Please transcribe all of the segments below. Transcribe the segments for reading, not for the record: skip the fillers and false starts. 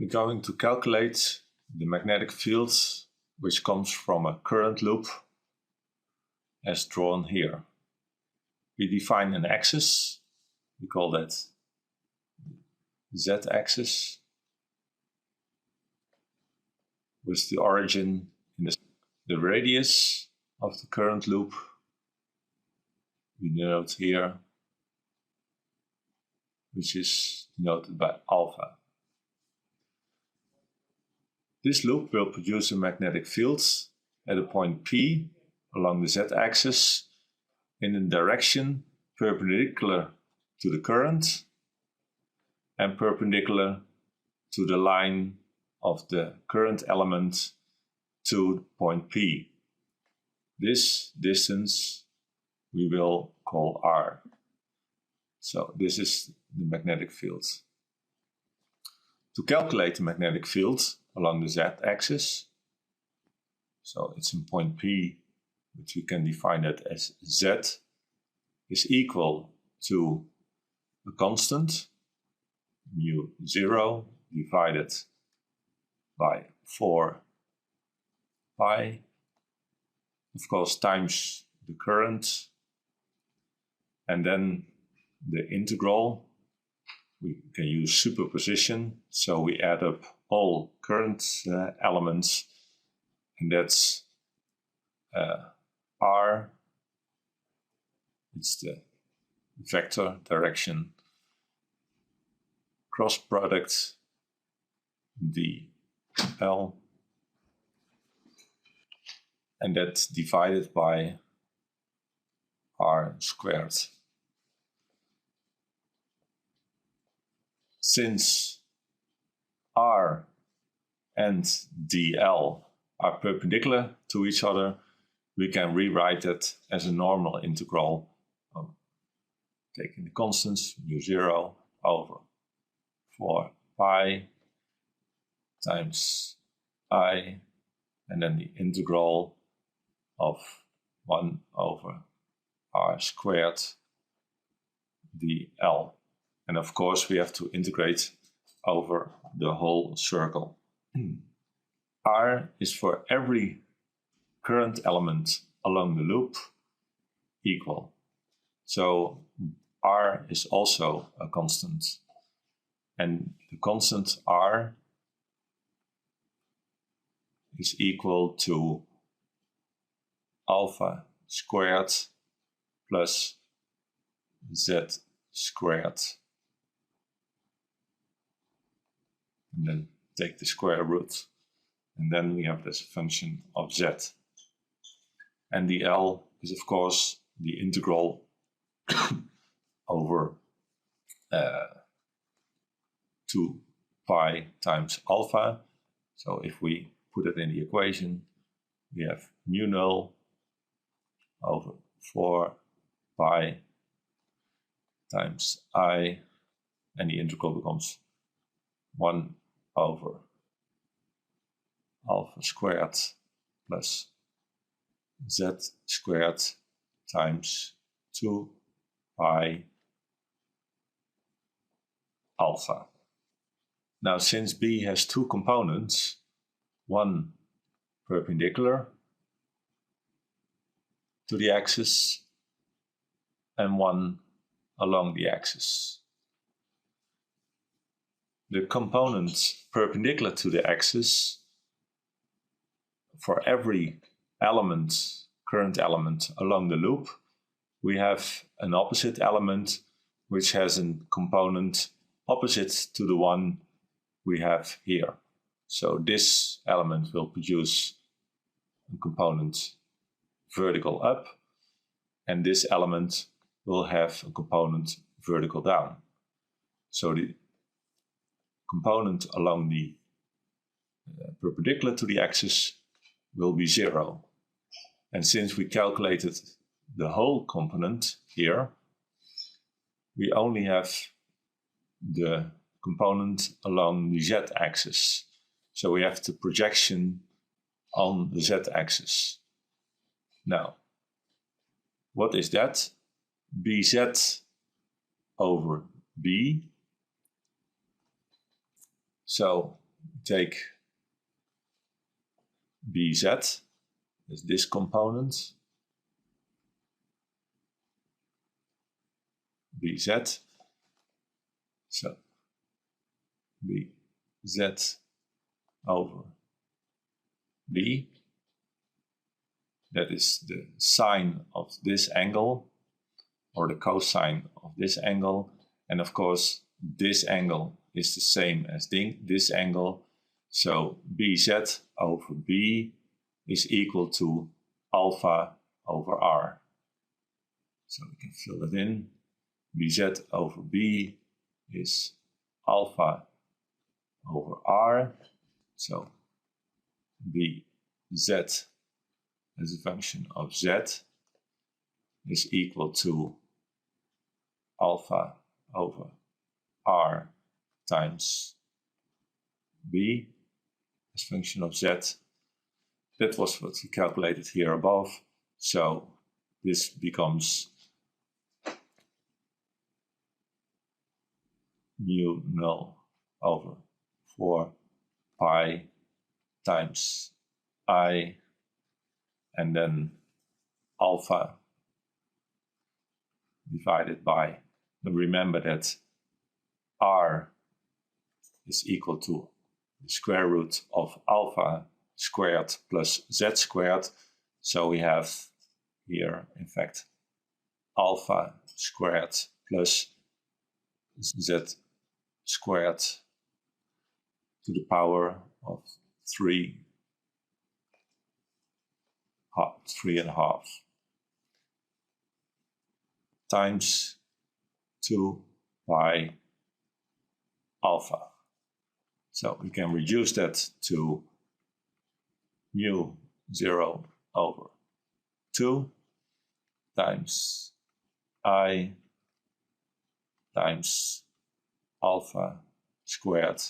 we're going to calculate the magnetic field which comes from a current loop as drawn here. We define an axis, we call that z-axis, with the origin in the radius of the current loop we denote here, which is denoted by alpha. This loop will produce a magnetic field at a point P along the z-axis in a direction perpendicular to the current and perpendicular to the line of the current element to point P. This distance we will call r. So this is the magnetic field. To calculate the magnetic field along the z-axis, so it's in point P, which we can define it as z is equal to a constant, mu0 divided by 4 pi, of course, times the current, and then the integral. We can use superposition, so we add up all current elements, and that's r, it's the vector direction, cross product dl, and that's divided by r squared. Since r and dl are perpendicular to each other, we can rewrite it as a normal integral of taking the constants mu0 over 4 pi times I, and then the integral of 1 over r squared dl. And of course we have to integrate over the whole circle. R is for every current element along the loop equal. So R is also a constant. And the constant R is equal to alpha squared plus z squared. And then take the square root. And then we have this function of z. And the L is of course the integral over 2 pi times alpha. So if we put it in the equation, we have mu 0 over 4 pi times I, and the integral becomes 1 over alpha squared plus z squared times 2 pi alpha. Now, since B has two components, one perpendicular to the axis and one along the axis. The component perpendicular to the axis, for every element, current element along the loop, we have an opposite element which has a component opposite to the one we have here. So this element will produce a component vertical up, and this element will have a component vertical down. So the component along the perpendicular to the axis will be 0. And since we calculated the whole component here, we only have the component along the z-axis. So we have the projection on the z-axis. Now, what is that? Bz over B. So take Bz as this component, Bz, so Bz over B, that is the sine of this angle, or the cosine of this angle, and of course this angle is the same as this angle, so Bz over B is equal to alpha over R. So we can fill that in. Bz over B is alpha over R, so Bz as a function of z is equal to alpha over R times B as a function of z. That was what we calculated here above, so this becomes mu null over 4 pi times I, and then alpha divided by, remember that R is equal to the square root of alpha squared plus z squared, so we have here in fact alpha squared plus z squared to the power of 3.5 times 2 pi alpha. So we can reduce that to mu 0 over 2 times I times alpha squared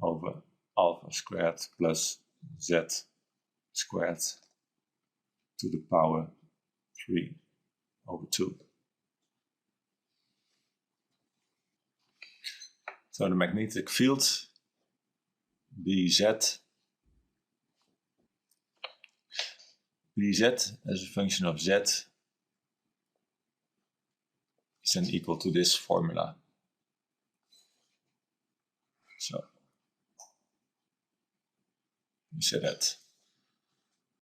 over alpha squared plus z squared to the power 3 over 2. So the magnetic field Bz as a function of z is then equal to this formula. So we say that